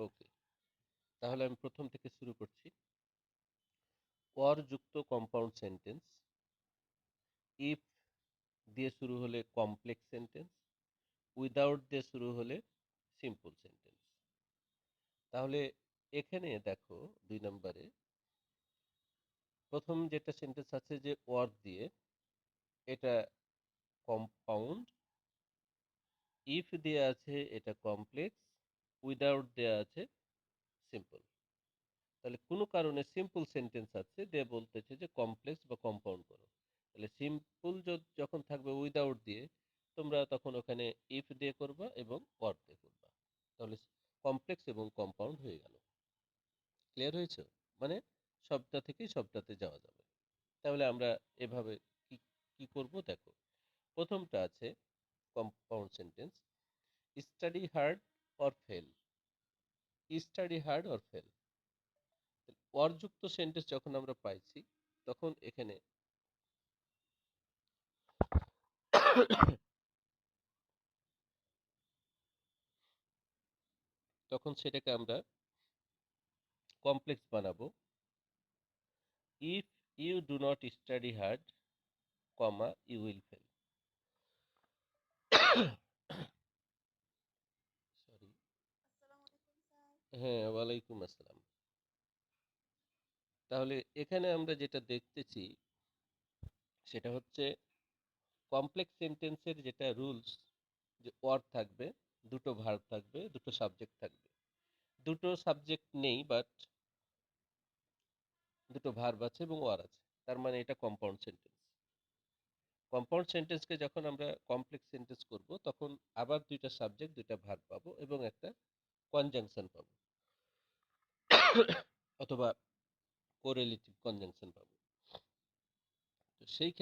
ওকে, তাহলে আমি প্রথম থেকে শুরু করছি। অর যুক্ত কম্পাউন্ড সেন্টেন্স, ইফ দিয়ে শুরু হলে কমপ্লেক্স সেন্টেন্স, উইদাউট দিয়ে শুরু হলে সিম্পল সেন্টেন্স। তাহলে এখানে দেখো 2 নম্বরে প্রথম যেটা সেন্টেন্স আছে যে ওয়ার দিয়ে, এটা কম্পাউন্ড। ইফ দিয়ে আছে এটা কমপ্লেক্স, উইদাউট দেয়া আছে সিম্পল। তাহলে কোনো কারণে সিম্পল সেন্টেন্স আছে দিয়ে বলতেছে যে কমপ্লেক্স বা কম্পাউন্ড করো। তাহলে সিম্পল যখন থাকবে উইদাউট দিয়ে, তোমরা তখন ওখানে ইফ দিয়ে করবা এবং অর দিয়ে করবা। তাহলে কমপ্লেক্স এবং কম্পাউন্ড হয়ে গেল। ক্লিয়ার হয়েছে? মানে সবটা থেকেই সবটাতে যাওয়া যাবে। তাহলে আমরা এভাবে কি কি করব দেখো। প্রথমটা আছে compound sentence, study hard or fail. Study hard or fail, অরযুক্ত সেন্টেন্স যখন আমরা পাইছি, তখন এখানে তখন সেটাকে আমরা কমপ্লেক্স বানাবো। If you do not study hard, comma you will fail. Sorry. হ্যাঁ, ওয়ালাইকুম আসসালাম। তাহলে এখানে আমরা যেটা দেখতেছি সেটা হচ্ছে কমপ্লেক্স সেন্টেন্সের যেটা রুলস, যে ওয়ার্ড থাকবে, দুটো ভার্ব থাকবে, দুটো সাবজেক্ট থাকবে। দুটো সাবজেক্ট নেই, বাট দুটো ভার্ব আছে এবং ওয়ার আছে। তার মানে এটা কম্পাউন্ড সেন্টেন্স। কম্পাউন্ড সেন্টেন্সকে যখন আমরা কমপ্লেক্স সেন্টেন্স করব, তখন আবার দুইটা সাবজেক্ট, দুইটা ভার্ব পাবো এবং একটা কনজাংশন পাবো, অথবা কোরিলেটিভ কনজাংশন পাবো। তো সেই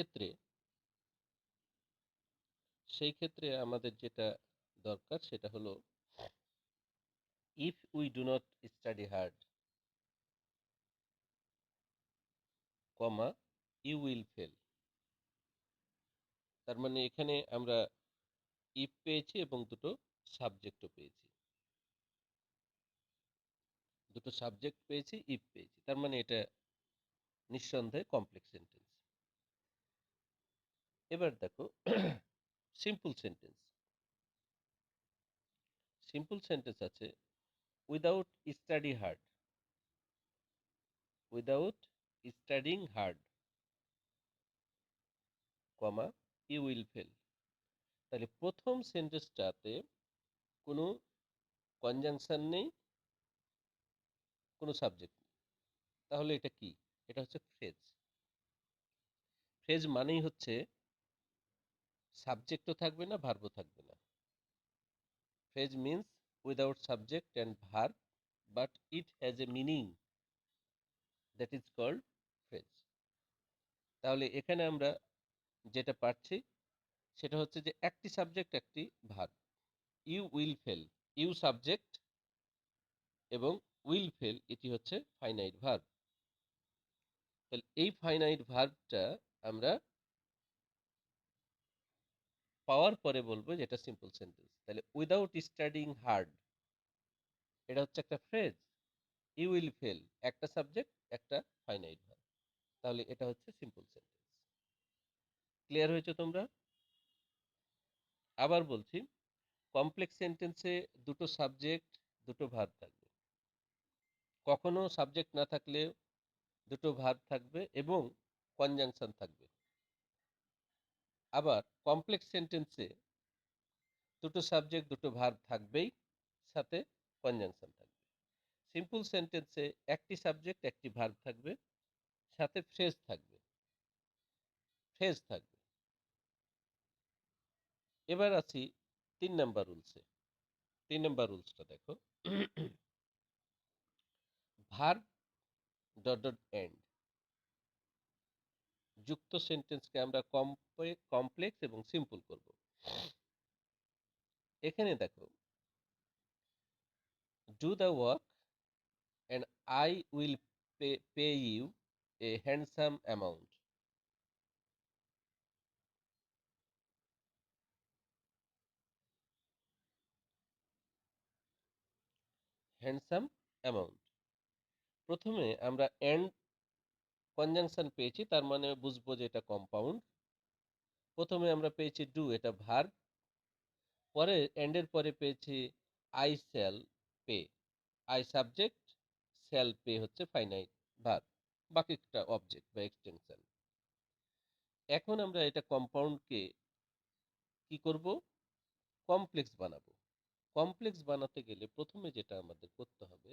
ক্ষেত্রে আমাদের যেটা দরকার সেটা হলো if we do not study hard, comma you will fail. তার মানে এখানে আমরা ইফ পেয়েছি এবং দুটো সাবজেক্টও পেয়েছি। দুটো সাবজেক্ট পেয়েছি, ইফ পেয়েছি, তার মানে এটা নিঃসন্দেহে কমপ্লেক্স সেন্টেন্স। এবার দেখো সিম্পল সেন্টেন্স। সিম্পল সেন্টেন্স আছে without study hard, without studying hard, comma you will fail. তাহলে প্রথম সেন্টেন্সটাতে কোনো কনজাংশন নেই, কোনো সাবজেক্ট নেই। তাহলে এটা কি? এটা হচ্ছে ফ্রেজ। ফ্রেজ মানেই হচ্ছে সাবজেক্টও থাকবে না, ভার্বও থাকবে না। Phrase means without subject and verb, but it has a meaning, that is called phrase. তাহলে এখানে আমরা যেটা পাচ্ছি সেটা হচ্ছে যে একটি সাবজেক্ট, একটি verb. You will fail, you subject এবং উইল ফেল এটি হচ্ছে ফাইনাইট ভার্ব। তাহলে এই ফাইনাইট ভার্বটা আমরা পাওয়ার পরে বলবো যেটা সিম্পল সেন্টেন্স। তাহলে উইদাউট স্টাডিং হার্ড, এটা হচ্ছে একটা ফ্রেজ। ইউ উইল ফেল একটা সাবজেক্ট, একটা ফাইনাইট ভার্ব। তাহলে এটা হচ্ছে সিম্পল সেন্টেন্স। ক্লিয়ার হয়েছে তোমরা? আবার বলছি, কমপ্লেক্স সেন্টেন্সে দুটো সাবজেক্ট, দুটো ভার্ব থাকবে। কখনো সাবজেক্ট না থাকলে দুটো ভার্ব থাকবে এবং কনজাংশন থাকবে। আবার কমপ্লেক্স সেন্টেন্সে দুটো সাবজেক্ট, দুটো ভার্ব থাকবেই, সাথে কনজাংশন থাকবে। সিম্পল সেন্টেন্সে একটি সাবজেক্ট, একটি ভার্ব থাকবে, সাথে ফ্রেজ থাকবে। ফ্রেজ থাকবে। এবার আসি 3 নাম্বার রুলসে। 3 নাম্বার রুলসটা দেখো। ভার্ব ডট ডট এন্ড যুক্ত সেন্টেন্সকে আমরা কমপ্লেক্স এবং সিম্পল করব। এখানে দেখো, do the work and I will pay you a handsome amount. Handsome amount. প্রথমে আমরা অ্যান্ড কনজাংশন পেয়েছি, তার মানে বুঝবো যে এটা কম্পাউন্ড। প্রথমে আমরা পেয়েছি ডু, এটা ভার্ব। পরে এন্ডের পরে পেয়েছি I shall pay, I subject, shall pay হচ্ছে ফাইনাইট ভার্ব, বাকিটা অবজেক্ট বা এক্সটেনশন। এখন আমরা এটা কম্পাউন্ডকে কি করব, কমপ্লেক্স বানাবো। কমপ্লেক্স বানাতে গেলে প্রথমে যেটা আমাদের করতে হবে,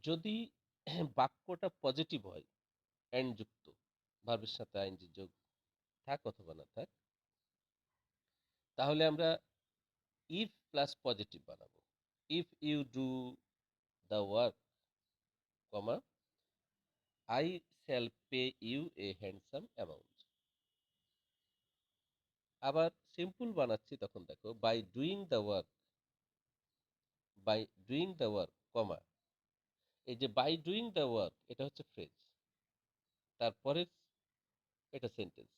যদি বাক্যটা পজিটিভ হয়, এন্ড যুক্ত, ভার্বের সাথে আইনজি যোগ থাক অথবা না থাক, তাহলে আমরা ইফ প্লাস পজিটিভ বানাবো। If you do the work, comma, I shall pay you a handsome amount. আবার সিম্পল বানাচ্ছি, তখন দেখো by doing the work, by doing the work, comma, এই যে বাই ডুইং দ্য ওয়ার্ক এটা হচ্ছে ফ্রেজ, তারপরে এটা সেন্টেন্স।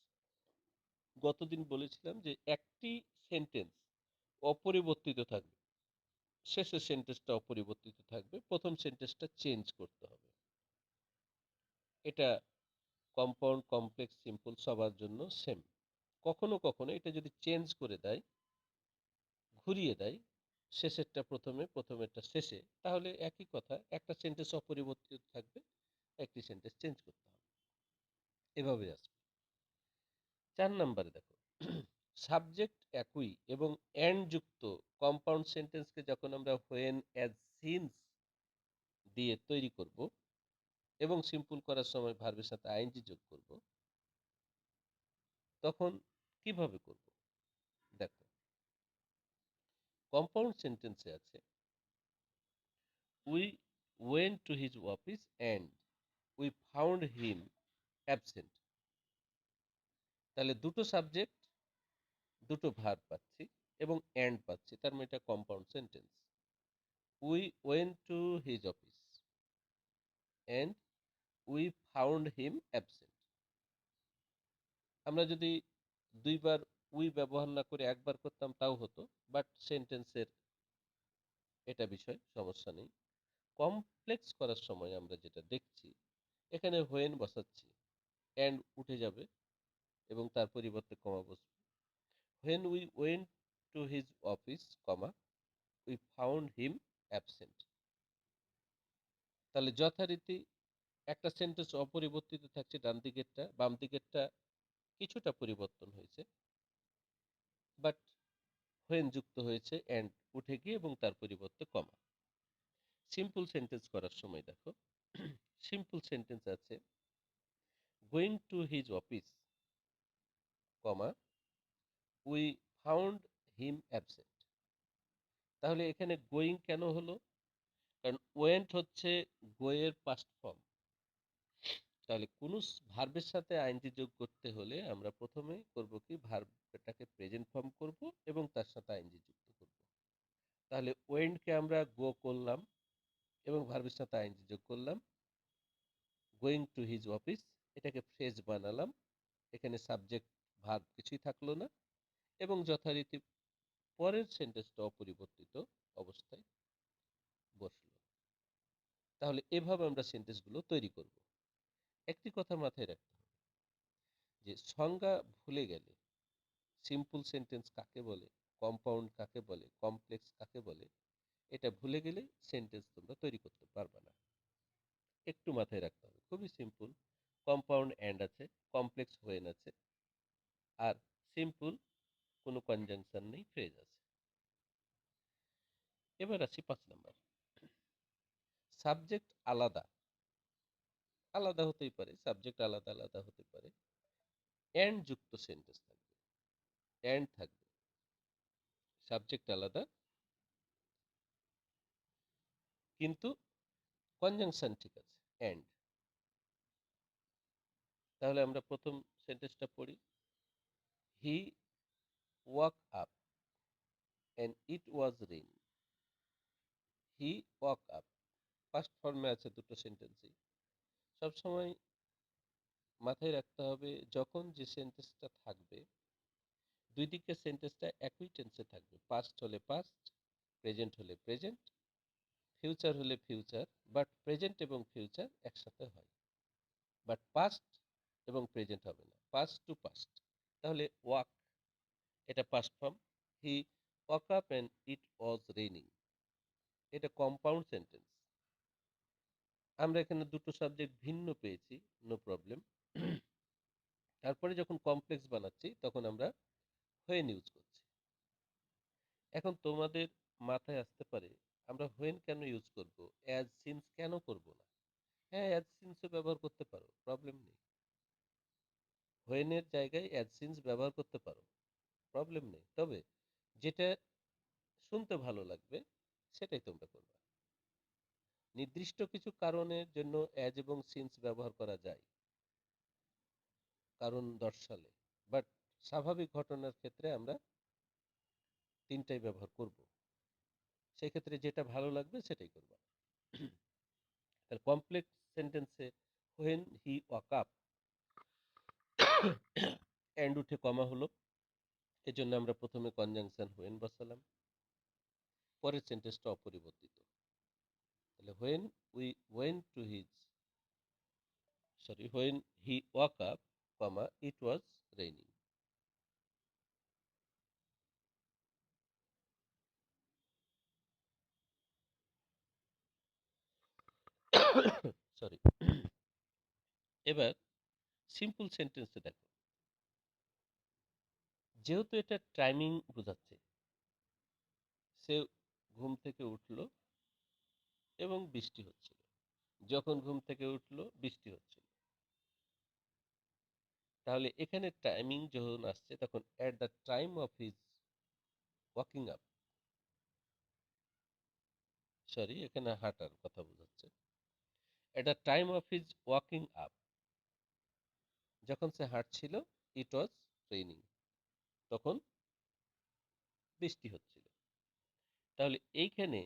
গতদিন বলেছিলাম যে একটি সেন্টেন্স অপরিবর্তিত থাকবে, শেষের সেন্টেন্সটা অপরিবর্তিত থাকবে, প্রথম সেন্টেন্সটা চেঞ্জ করতে হবে। এটা কম্পাউন্ড, কমপ্লেক্স, সিম্পল সবার জন্য সেম। কখনো কখনো এটা যদি চেঞ্জ করে দেয়, ঘুরিয়ে দেয়, শেষেরটা প্রথমে, প্রথমেরটা শেষে, তাহলে একই কথা, একটা সেন্টেন্স অপরিবর্তিত থাকবে, একটি সেন্টেন্স চেঞ্জ করতে হবে, এভাবে আসবে। 4 নম্বরে দেখো, সাবজেক্ট একই এবং এন্ড যুক্ত কম্পাউন্ড সেন্টেন্সকে যখন আমরা হোয়েন, অ্যাজ, সিন্স দিয়ে তৈরি করব এবং সিম্পল করার সময় ভার্বের সাথে আইএনজি যোগ করব, তখন কিভাবে করব দেখো। কম্পাউন্ড সেন্টেন্সে আছে we went to his office and we found him absent. তাহলে দুটো সাবজেক্ট, দুটো ভার্ব পাচ্ছি এবং অ্যান্ড পাচ্ছি, তার মানে এটা compound sentence. We went to his office and we found him absent. আমরা যদি দুইবার উই ব্যবহার না করে একবার করতাম তাও হতো, বাট সেন্টেন্সের এটা বিষয়, সমস্যা নেই। কমপ্লেক্স করার সময় আমরা যেটা দেখছি, এখানে হোয়েন বসাচ্ছি, অ্যান্ড উঠে যাবে এবং তার পরিবর্তে কমা বসবে। When we went to his office, comma, we found him absent. তাহলে যথারীতি একটা সেন্টেন্স অপরিবর্তিত থাকছে, ডান দিকেরটা, বাম দিকেরটা কিছুটা পরিবর্তন হয়েছে, বাট হোয়েন যুক্ত হয়েছে অ্যান্ড উঠে গিয়ে এবং তার পরিবর্তে কমা। সিম্পল সেন্টেন্স করার সময় দেখো, সিম্পল সেন্টেন্স আছে going to his office, comma, we found him absent. তাহলে এখানে গোয়িং কেন হলো, কারণ ওয়েন্ট হচ্ছে গোয়ের পাস্ট ফর্ম। তাহলে কোন ভার্বের সাথে আইনজি যোগ করতে হলে আমরা প্রথমে করব কি, ভার্বটাকে প্রেজেন্ট ফর্ম করব এবং তার সাথে আইনজি যুক্ত করব। তাহলে ওয়েন্টকে আমরা গো করলাম এবং ভার্বের সাথে আইনজি যোগ করলাম, গোয়িং টু হিজ অফিস, এটাকে ফ্রেজ বানালাম, এখানে সাবজেক্ট ভার্ব কিছুই থাকলো না এবং যথারীতি পরের সেন্টেন্সটা অপরিবর্তিত অবস্থায় বসলো। তাহলে এভাবে আমরা সেন্টেন্সগুলো তৈরি করব। একটি কথা মাথায় রাখতে হবে যে সংজ্ঞা ভুলে গেলে সিম্পল সেন্টেন্স কাকে বলে, কম্পাউন্ড কাকে বলে, কমপ্লেক্স কাকে বলে, এটা ভুলে গেলে সেন্টেন্স তোমরা তৈরি করতে পারবে না। একটু মাথায় রাখতে হবে, খুবই সিম্পল। কম্পাউন্ড অ্যান্ড আছে, কমপ্লেক্স হোয়েন আছে, আর সিম্পল কোনো কনজাংশন নেই, ফ্রেজ আছে। এবার আসি 5 নাম্বার। সাবজেক্ট আলাদা আলাদা হতেই পারে, সাবজেক্ট আলাদা আলাদা হতে পারে, অ্যান্ড যুক্ত সেন্টেন্স থাকবে, অ্যান্ড থাকবে, সাবজেক্ট আলাদা কিন্তু কনজাংশন ঠিক আছে, অ্যান্ড। তাহলে আমরা প্রথম সেন্টেন্সটা পড়ি। হি woke up and it was rain. He woke up first ফর্মে আছে দুটো সেন্টেন্সই। সবসময় মাথায় রাখতে হবে, যখন যে সেন্টেন্সটা থাকবে দুই দিকের সেন্টেন্সটা একই টেন্সে থাকবে, পাস্ট হলে পাস্ট, প্রেজেন্ট হলে প্রেজেন্ট, ফিউচার হলে ফিউচার, বাট প্রেজেন্ট এবং ফিউচার একসাথে হয়, বাট পাস্ট এবং প্রেজেন্ট হবে না, পাস্ট টু পাস্ট। তাহলে ওয়াক, এটা past form. He woke up and it was raining, এটা কম্পাউন্ড সেন্টেন্স। আমরা এখানে দুটো সাবজেক্ট ভিন্ন পেয়েছি, নো প্রবলেম। তারপরে যখন কমপ্লেক্স বানাচ্ছি তখন আমরা হোয়েন ইউজ করছি। এখন তোমাদের মাথায় আসতে পারে আমরা হোয়েন কেন ইউজ করব, অ্যাজ সিন্স কেন করব না? হ্যাঁ, অ্যাজ সিন্সও ব্যবহার করতে পারো, প্রবলেম নেই। হোয়েনের জায়গায় অ্যাজ সিন্স ব্যবহার করতে পারো, প্রবলেম নেই। তবে যেটা শুনতে ভালো লাগবে সেটাই তোমরা করবে। নির্দিষ্ট কিছু কারণের জন্য অ্যাজ এবং সিন্স ব্যবহার করা যায়, কারণ দর্শালে, বাট স্বাভাবিক ঘটনার ক্ষেত্রে আমরা তিনটাই ব্যবহার করব। সেই ক্ষেত্রে যেটা ভালো লাগবে সেটাই করবা। তাহলে কমপ্লেক্স সেন্টেন্সে when he woke up, and উঠে কমা হলো, এজন্য আমরা প্রথমে কনজাংশন হোয়েন বসালাম, পরের সেন্টেন্সটা অপরিবর্তিত। তাহলে when he woke up, comma, it was raining. Sorry. এবার সিম্পল সেন্টেন্সে দেখো, যেহেতু এটা টাইমিং বোঝাচ্ছে, সে ঘুম থেকে উঠলো এবং বৃষ্টি হচ্ছিল, যখন ঘুম থেকে উঠলো বৃষ্টি হচ্ছিল। তাহলে এখানে টাইমিং যখন আসছে তখন at the time of his walking up, sorry এখানে হাঁটার কথা বোঝাচ্ছে, at the time of his walking up, যখন সে হাঁটছিল, ইট ওয়াজ রেইনিং, তখন বৃষ্টি হচ্ছিল। তাহলে এইখানে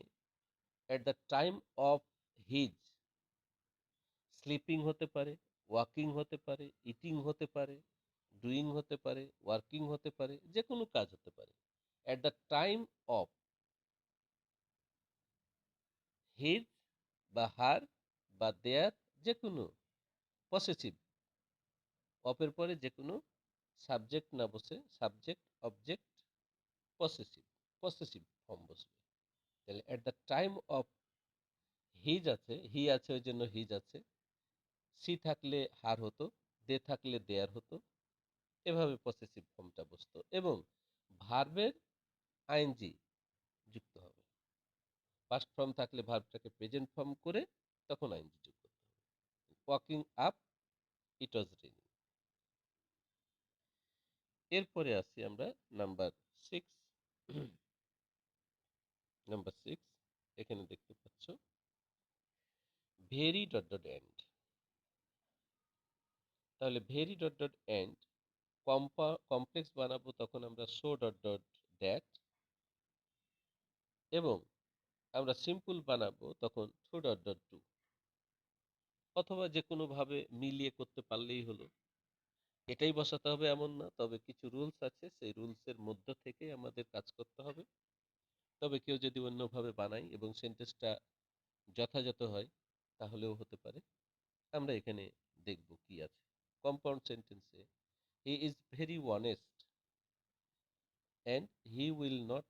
at the time of his, sleeping হতে পারে, ওয়াকিং হতে পারে, ইটিং হতে পারে, ডুইং হতে পারে, ওয়ার্কিং হতে পারে, যে কোনো কাজ হতে পারে। At the time of his বা হার বা দেয়ার, যে কোনো পসেসিভ, অপের পরে যে কোনো সাবজেক্ট না বসে subject object possessive, possessive form বসবে। তাহলে at the time of his আছে, হি আছে ওই জন্য হিজ আছে, সি থাকলে হার হতো, দে থাকলে দেয়ার হতো, এভাবে পসেসিভ ফর্মটা বসতো এবং ভার্বের আইএনজি যুক্ত হবে। পাস্ট ফর্ম থাকলে ভার্বটাকে প্রেজেন্ট ফর্ম করে তখন আইএনজি যুক্ত করতে হবে। Walking up, it was raining. এরপরে আসি আমরা নাম্বার 6। নাম্বার 6 এখানে দেখতে পাচ্ছ ভেরি ডট ডট এন্ড। তাহলে very dot dot and complex বানাবো তখন আমরা সো ডট ডট দ্যাট, এবং আমরা সিম্পল বানাবো তখন টু ডট ডট টু, অথবা যে কোনো ভাবে মিলিয়ে করতে পারলেই হলো। এটাই বসাতে হবে এমন না, তবে কিছু রুলস আছে, সেই রুলসের মধ্য থেকে আমাদের কাজ করতে হবে। তবে কেউ যদি অন্যভাবে বানাই এবং সেন্টেন্সটা যথাযথ হয় তাহলেও হতে পারে। আমরা এখানে দেখব কি আছে। কম্পাউন্ড সেন্টেন্সে হি is very honest and he will not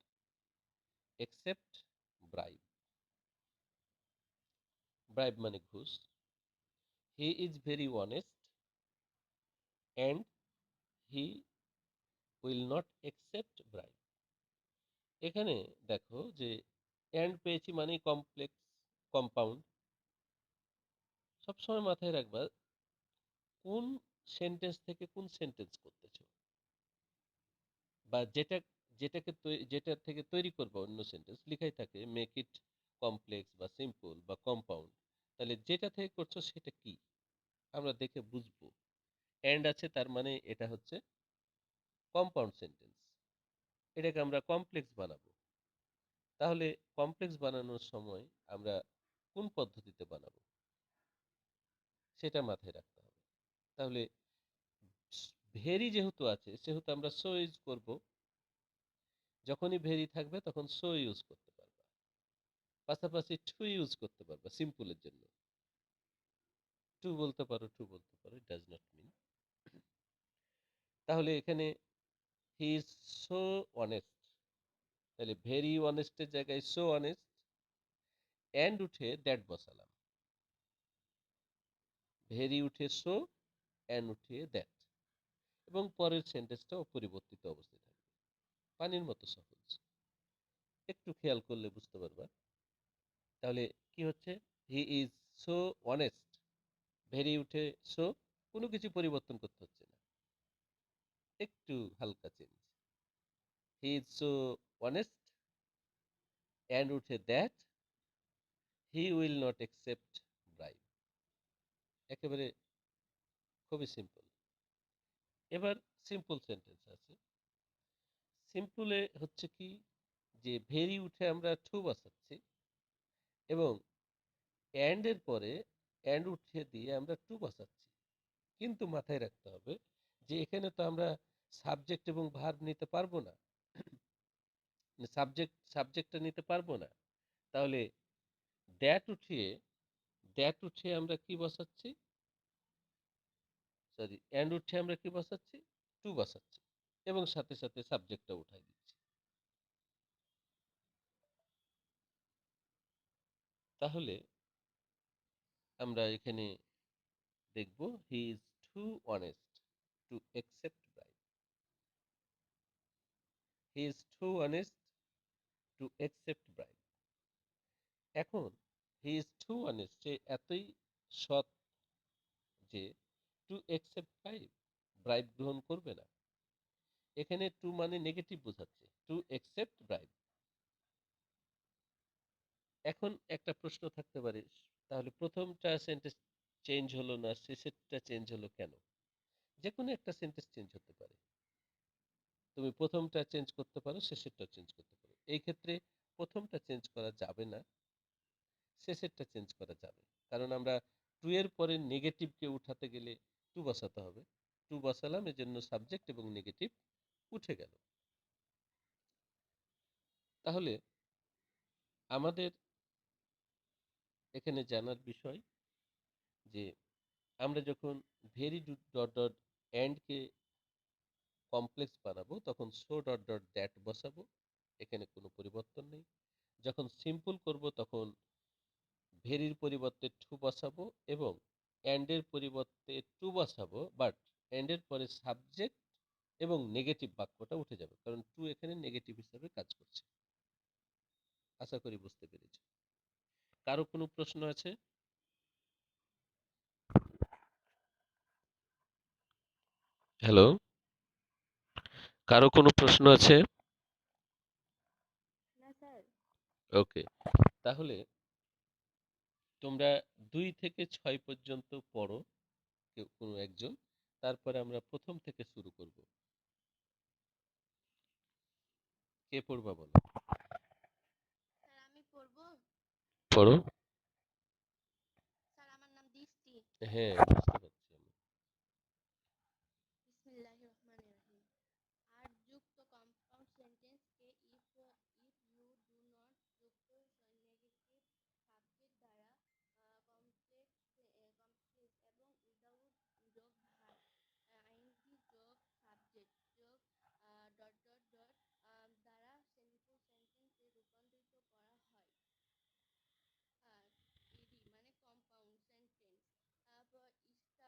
accept bribe. Bribe মানে ঘুষ। হি is very honest and he will not accept bribe. এখানে দেখো যে অ্যান্ড পেয়েছি মানে কমপ্লেক্স, কম্পাউন্ড। সবসময় মাথায় রাখবা কোন সেন্টেন্স থেকে কোন সেন্টেন্স করতেছো, বা যেটা থেকে তৈরি করবো অন্য সেন্টেন্স লিখাই থাকে মেক ইট কমপ্লেক্স বা সিম্পল বা কম্পাউন্ড। তাহলে যেটা থেকে করছো সেটা কি আমরা দেখে বুঝবো। অ্যান্ড আছে তার মানে এটা হচ্ছে কম্পাউন্ড সেন্টেন্স, এটাকে আমরা কমপ্লেক্স বানাবো। তাহলে কমপ্লেক্স বানানোর সময় আমরা কোন পদ্ধতিতে বানাবো সেটা মাথায় রাখতে হবে। তাহলে ভেরি যেহেতু আছে সেহেতু আমরা সো ইউজ করব, যখনই ভেরি থাকবে তখন সো ইউজ করতে পারবা। পাশাপাশি টু ইউজ করতে পারবা সিম্পলের জন্য। টু বলতে পারো, টু বলতে পারো, ইট ডাজ নট মিন। তাহলে এখানে হি ইজ সো অনেস্ট, তাহলে ভেরি অনেস্টের জায়গায় সো অনেস্ট, অ্যান্ড উঠে দ্যাট বসালাম। ভেরি উঠে সো, অ্যান্ড উঠে দ্যাট, এবং পরের সেন্টেন্সটা অপরিবর্তিত অবস্থায় থাকবে। পানির মতো সহজ, একটু খেয়াল করলে বুঝতে পারবা। তাহলে কি হচ্ছে, he is so honest, very উঠে সো, কোনো কিছু পরিবর্তন করতে হচ্ছে না, একটু হালকা change. He is so honest, and উঠে that he will not accept bribe. একেবারে খুবই সিম্পল। এবার সিম্পল সেন্টেন্স আছে। সিম্পলে হচ্ছে কি, যে ভেরি উঠে আমরা টু বসাচ্ছি এবং অ্যান্ড এর পরে অ্যান্ড উঠে দিয়ে আমরা টু বসাচ্ছি, কিন্তু মাথায় রাখতে হবে যে এখানে তো আমরা সাবজেক্ট এবং ভার্ব নিতে পারবো না, সাবজেক্টটা নিতে পারবো না। তাহলে দ্যাট উঠিয়ে, আমরা কি বসাচ্ছি, সরি, অ্যান্ড উঠিয়ে আমরা কি বসাচ্ছি, টু বসাচ্ছি, এবং সাথে সাথে সাবজেক্টটা উঠাই দিচ্ছি। তাহলে আমরা এখানে দেখব, he is too honest to accept bribe. He is too honest to accept bribe. এখন হি ইজ টু অনেস্ট, সে এতই সৎ যে টু অ্যাকসেপ্ট ব্রাইব, ব্রাইব গ্রহণ করবে না। এখানে টু মানে নেগেটিভ বোঝাচ্ছে, টু অ্যাকসেপ্ট ব্রাইব। এখন একটা প্রশ্ন থাকতে পারে, তাহলে প্রথমটা সেন্টেন্স চেঞ্জ হলো না, শেষেরটা চেঞ্জ হলো কেন? যে কোনো একটা সেন্টেন্স চেঞ্জ হতে পারে, তুমি প্রথমটা চেঞ্জ করতে পারো, শেষেরটা চেঞ্জ করতে পারো। এই ক্ষেত্রে প্রথমটা চেঞ্জ করা যাবে না, শেষেরটা চেঞ্জ করা যাবে। কারণ আমরা টু এর পরে নেগেটিভকে উঠাতে গেলে টু বসাতে হবে, টু বসালাম, এজন্য সাবজেক্ট এবং নেগেটিভ উঠে গেল। তাহলে আমাদের এখানে জানার বিষয় যে আমরা যখন ভেরি ডট ডট এন্ডকে কমপ্লেক্স বানাবো তখন সো ডট ডট দ্যাট বসাবো, এখানে কোনো পরিবর্তন নেই। যখন সিম্পল করব তখন ভেরির পরিবর্তে টু বসাবো এবং এন্ডের পরিবর্তে টু বসাবো, বাট এন্ডের পরে সাবজেক্ট এবং নেগেটিভ বাক্যটা উঠে যাবে, কারণ টু এখানে নেগেটিভ হিসাবে কাজ করছে। আশা করি বুঝতে পেরেছি। কারো কোনো প্রশ্ন আছে? হ্যালো, কারো কোনো প্রশ্ন আছে? না স্যার। ওকে, তাহলে তোমরা 2 থেকে 6 পর্যন্ত পড়ো, কেউ কোনো একজন, তারপরে আমরা প্রথম থেকে শুরু করব। কে পড়বা বলো? স্যার আমি পড়বো। পড়ো। স্যার আমার নাম দৃষ্টি। হ্যাঁ, বুঝতে পারছি আমি। বিসমিল্লাহির রহমানির রহিম। আর যুক্ত কম্পাউন্ড সেন্টেন্সকে ইফ ইউ ডু নট যুক্ত নেগেটিভ সাবজেক্ট দ্বারা কমপ্লেক্স এবং উইদাউট যোগ ভার্ব, আইএনজি যোগ সাবজেক্ট যোগ ডট ডট ডট দ্বারা সিম্পল সেন্টেন্সে রূপান্তরিত করা হয়। ইডি মানে কম্পাউন্ড সেন্টেন্স।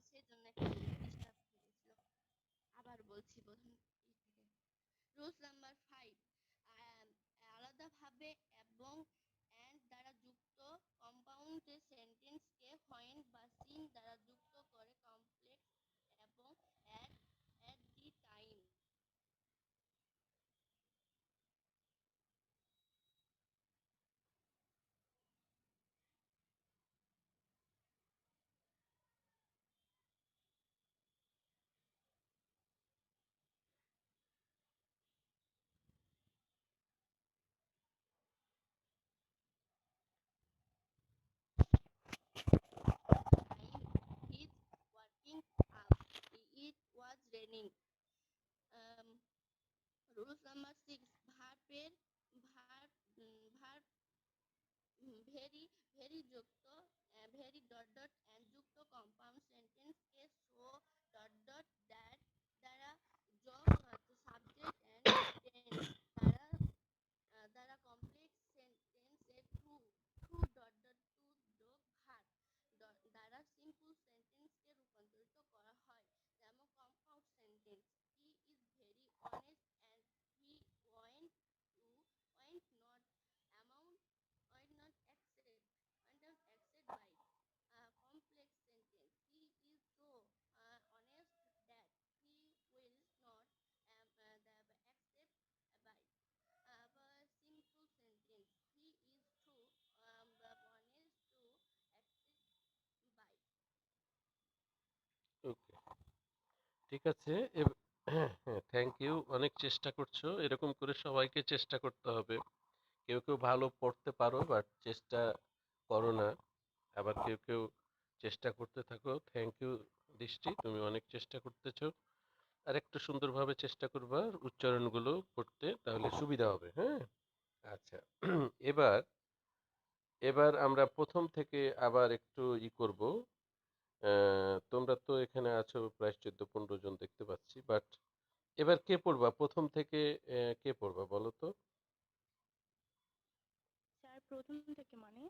সেই জন্য একটু ডিস্টার্ব হয়ে গেছিল। আবার বলছি প্রথম থেকে। রুলস নাম্বার 5, আলাদাভাবে এবং অ্যান্ড দ্বারা যুক্ত কম্পাউন্ড সেন্টেন্সকে হোয়েন বা সিন দ্বারা যুক্ত করে কমপ্লেক্স এবং at the time. Time is working up. It was raining. Rules number 6, verb very very যুক্ত ভেরি ডট ডট অ্যান্ড যুক্ত কম্পাউন্ড সেন্টেন্সকে সো ডট ডট দ্যাট দ্বারা যোগ সাবজেক্ট অ্যান্ড টেন্স দ্বারা কমপ্লেক্স সেন্টেন্সে টু ডট ডট টু যোগ verb দ্বারা simple সেন্টেন্সকে রূপান্তরিত করা হয়। যেমন compound sentence, he is very honest and he went not amount went not accept by complex sentence. He is so honest that he will not accept by simple sentence. He is too honest to accept by. ওকে, ঠিক আছে। হ্যাঁ হ্যাঁ, thank you. অনেক চেষ্টা করছো, এরকম করে সবাইকে চেষ্টা করতে হবে। কেউ কেউ ভালো পড়তে পারো বাট চেষ্টা করো না, আবার কেউ কেউ চেষ্টা করতে থাকো। থ্যাংক ইউ দৃষ্টি, তুমি অনেক চেষ্টা করতেছো। আর একটু সুন্দরভাবে চেষ্টা করবা উচ্চারণগুলো করতে, তাহলে সুবিধা হবে। হ্যাঁ, আচ্ছা। এবার এবার আমরা প্রথম থেকে আবার একটু করব। তোমরা তো এখানে আছো প্রায় 14-15 জন দেখতে পাচ্ছি, বাট এবার কে পড়বা প্রথম থেকে? কে পড়বা বলো তো? স্যার প্রথম থেকে মানে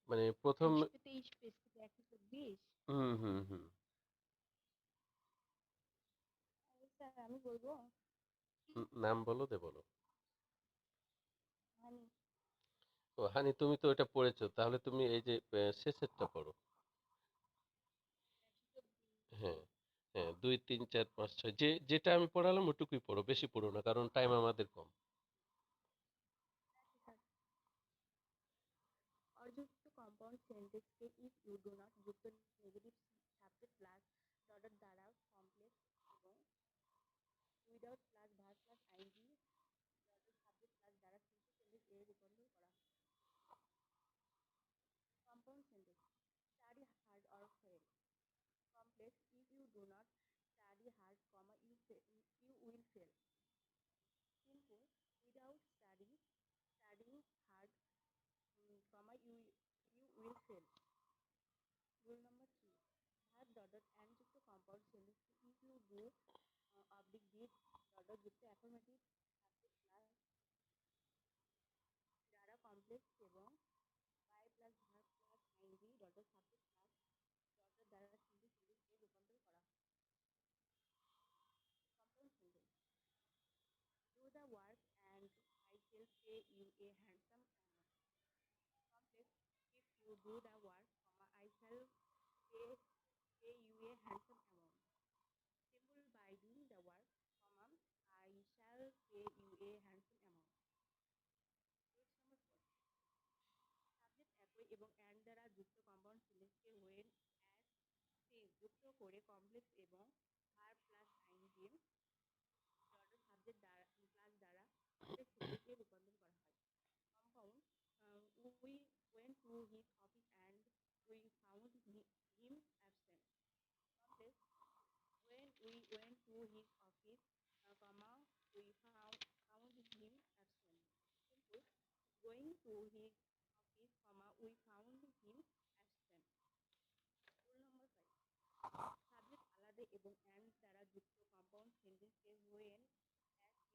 মানে প্রথম। 123 পেজ থেকে 120? হুম হুম হুম। স্যার আমি বলবো। নাম বলো, দে বলো। হানি। ও হানি, তুমি তো এটা পড়েছো, তাহলে তুমি এই যে শেষেরটা পড়ো। হ্যাঁ হ্যাঁ, 2 3 4 5 6, যেটা আমি পড়ালাম ওটুকুই পড়ো, বেশি পড়ো না, কারণ টাইম আমাদের কম। স্যার অযুক্ত কম্পাউন্ড সেন্টেন্সকে ইফ ইউ ডু নট যুক্ত নেগেটিভ সাবজেক্ট প্লাস ডট দ্বারা কমপ্লেক্স এবং without plus verb plus ING dot subject plus দ্বারা সিম্পল সেন্টেন্স এর রূপান্তর করা। Compound sentence, study hard or fail. Complex, if you do not study hard comma you will fail. Simple, without studying hard comma you will fail. Rule number 3, verb dot dot and যুক্ত compound sentence if you do oblique did dot dot যুক্ত affirmative subject plus দ্বারা complex এবং by plus verb plus ing dot dot subject plus dot dot দ্বারা simple sentence এ রূপান্তর করা। Compound sentence, do the work and I shall pay you a handsome amount. Complex, if you do the work comma I shall pay you a handsome amount. Simple, by doing the work, comma, I shall pay you a handsome amount. Page number 4. Subject একই এবং and দ্বারা যুক্ত compound সেন্টেন্সকে when as since যুক্ত করে complex এবং verb plus ING dot subject দ্বারা plus দ্বারা কমপ্লেক্স সেন্টেন্সে রূপান্তর করা হয়। Compound, we went to his office and we found him absent. Complex, when we went to his office, comma, we found him absent. Simple, going to his office, comma, we found him absent. Rule number 5. Subject আলাদা এবং and দ্বারা যুক্ত compound সেন্টেন্সকে when as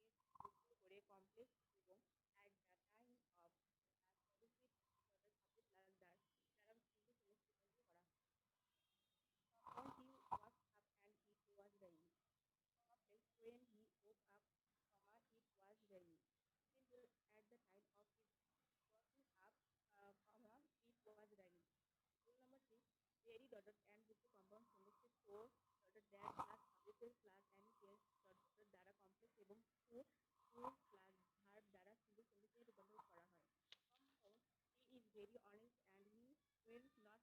is যুক্ত করে complex এবং at the time of the specific subject plus দ্বারা simple sentence রূপান্তর করা। কম্পাউন্ড, he dot and যুক্ত কম্পাউন্ড সেন্টেন্সকে so dot that প্লাস সাবজেক্টের প্লাস any tense dot দ্বারা কমপ্লেক্স এবং to প্লাস ভার্ব দ্বারা সিঙ্গেল সেন্টেন্সে রূপান্তর করা হয়। Compound, he is very honest and he will not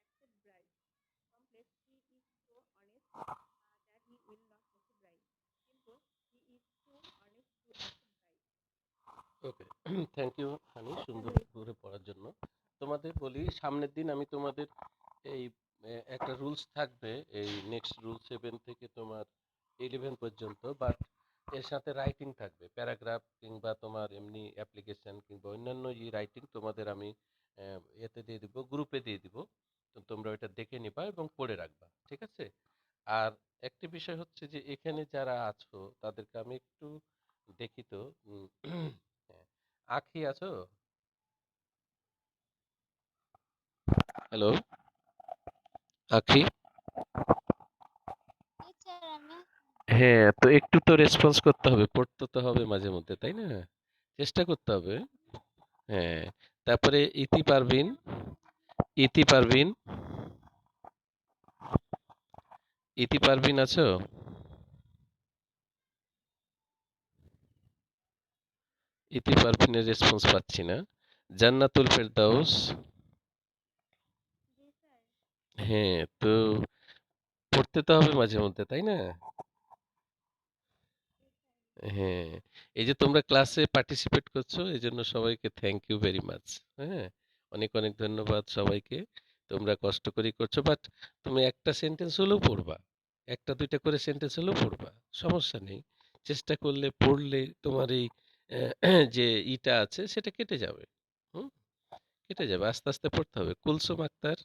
accept bribes. Complex, he is so honest that he will not accept bribes. Simple, he is too honest to accept bribes. Okay, thank you honey, সুন্দর করে পড়ার জন্য। তোমাদের বলি, সামনের দিন আমি তোমাদের এই একটা রুলস থাকবে, এই নেক্সট রুল 7 থেকে তোমার 11 পর্যন্ত, বাট এর সাথে রাইটিং থাকবে, প্যারাগ্রাফ কিংবা তোমার এমনি অ্যাপ্লিকেশন কিংবা অন্যান্য যে রাইটিং তোমাদের আমি এতে দিয়ে দিব, গ্রুপে দিয়ে দিব। তো তোমরা ওইটা দেখে নিবা এবং পড়ে রাখবা, ঠিক আছে? আর একটি বিষয় হচ্ছে যে এখানে যারা আছো তাদেরকে আমি একটু দেখি তো। হ্যাঁ, আখি আছো? হ্যালো আখি? টিচার আমি হ্যাঁ, তো একটু তো রেসপন্স করতে হবে, পড়তে তো হবে মাঝে মধ্যে, তাই না? চেষ্টা করতে হবে। হ্যাঁ, তারপরে ইতি পারভিন, ইতি পারভিন, ইতি পারভিন আছো? ইতি পারভিনের রেসপন্স পাচ্ছি না। জান্নাতুল ফেরদাউস, জি স্যার। হ্যাঁ, তো পড়তে তো হবে মাঝে মধ্যে, তাই না? জি স্যার। হ্যাঁ, এই যে তোমরা ক্লাসে পার্টিসিপেট করছো এই জন্য সবাইকে থ্যাংক ইউ ভেরি মাচ। হ্যাঁ, অনেক অনেক ধন্যবাদ সবাইকে। তোমরা কষ্ট করে করছো, বাট তুমি একটা সেন্টেন্স হলেও পড়বা, একটা দুইটা করে সেন্টেন্স হলেও পড়বা, সমস্যা নেই। চেষ্টা করলে পড়লে তোমার এই যে ইটা আছে সেটা কেটে যাবে। হুম, কেটে যাবে, আস্তে আস্তে পড়তে হবে। কুলসুম আক্তার,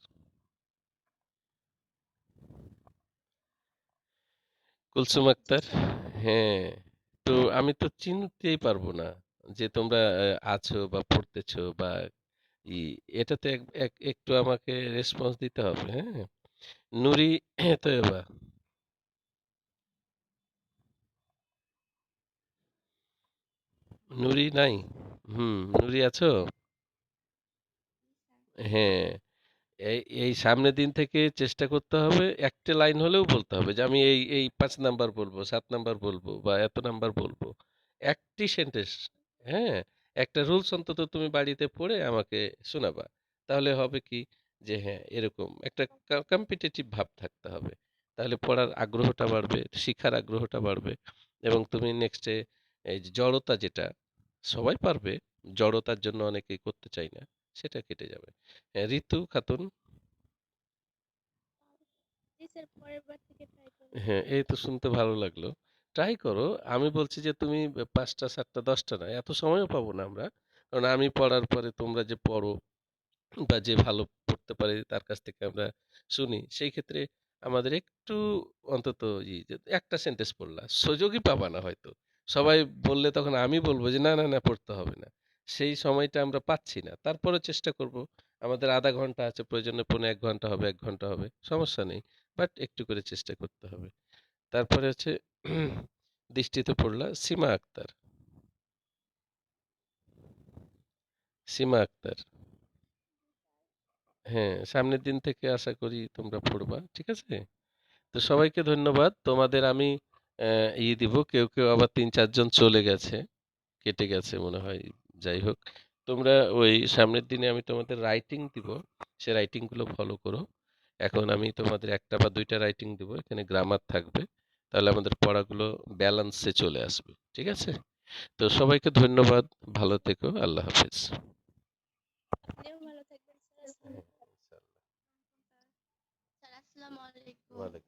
কুলসুম জি আক্তার, স্যার। হ্যাঁ, তো আমি তো চিনতেই পারবো না যে তোমরা আছো বা পড়তেছো বা ই, এটাতে একটু আমাকে রেসপন্স দিতে হবে। হ্যাঁ, নুরি তৈবা, নুরি নাই? নুরি আছো? জি স্যার। হ্যাঁ, এই এই সামনের দিন থেকে চেষ্টা করতে হবে, একটা লাইন হলেও বলতে হবে যে আমি এই এই 5 নাম্বার বলবো, 7 নাম্বার বলবো বা এত নাম্বার বলবো, একটি সেন্টেন্স। হ্যাঁ, একটা রুলস অন্তত তুমি বাড়িতে পড়ে আমাকে শোনাবা, তাহলে হবে কি যে হ্যাঁ এরকম একটা কম্পিটিটিভ ভাব থাকতে হবে, তাহলে পড়ার আগ্রহটা বাড়বে, শিখার আগ্রহটা বাড়বে, এবং তুমি নেক্সটে এই যে জড়তা যেটা সবাই পারবে, জড়তার জন্য অনেকেই করতে চায় না, সেটা কেটে যাবে। হ্যাঁ, ঋতু খাতুন, জি স্যার, পরের বার থেকে ট্রাই করব। হ্যাঁ এই তো শুনতে ভালো লাগলো। ট্রাই করো। আমি বলছি যে তুমি 5টা 7টা 10টা না, এত সময়ও পাবো না আমরা, কারণ আমি পড়ার পরে তোমরা যে পড়ো বা যে ভালো পড়তে পারে তার কাছ থেকে আমরা শুনি, সেই ক্ষেত্রে আমাদের একটু অন্তত যে একটা সেন্টেন্স পড়লা সুযোগই পাবা না হয়তো, সবাই বললে তখন আমি বলবো যে না না না পড়তে হবে না, সেই সময়টা আমরা পাচ্ছি না। তারপরে চেষ্টা করব, আমাদের আধা ঘন্টা আছে, প্রয়োজনে 1.5 ঘন্টা হবে, 1 ঘন্টা হবে, সমস্যা নেই, বাট একটু করে চেষ্টা করতে হবে। তারপরে হচ্ছে দৃষ্টিতে পড়লা সীমা আক্তার, সীমা আক্তার, হ্যাঁ সামনের দিন থেকে আশা করি তোমরা পড়বা, ঠিক আছে? তো সবাইকে ধন্যবাদ। তোমাদের আমি দিব, কেউ কেউ আবার 3-4 জন চলে গেছে, কেটে গেছে মনে হয়। যাই হোক, তোমরা ওই সামনের দিনে আমি তোমাদের রাইটিং দিব, সে রাইটিং গুলো ফলো করো। এখন আমি তোমাদের একটা বা দুইটা রাইটিং দিব, এখানে গ্রামার থাকবে, তাহলে আমাদের পড়াগুলো ব্যালেন্সে চলে আসবে, ঠিক আছে? তো সবাইকে ধন্যবাদ, ভালো থেকো, আল্লাহ হাফেজ। আপনিও ভালো থাকবেন স্যার। হ্যাঁ, স্যার, আসসালামু আলাইকুম। ওয়ালাইকুম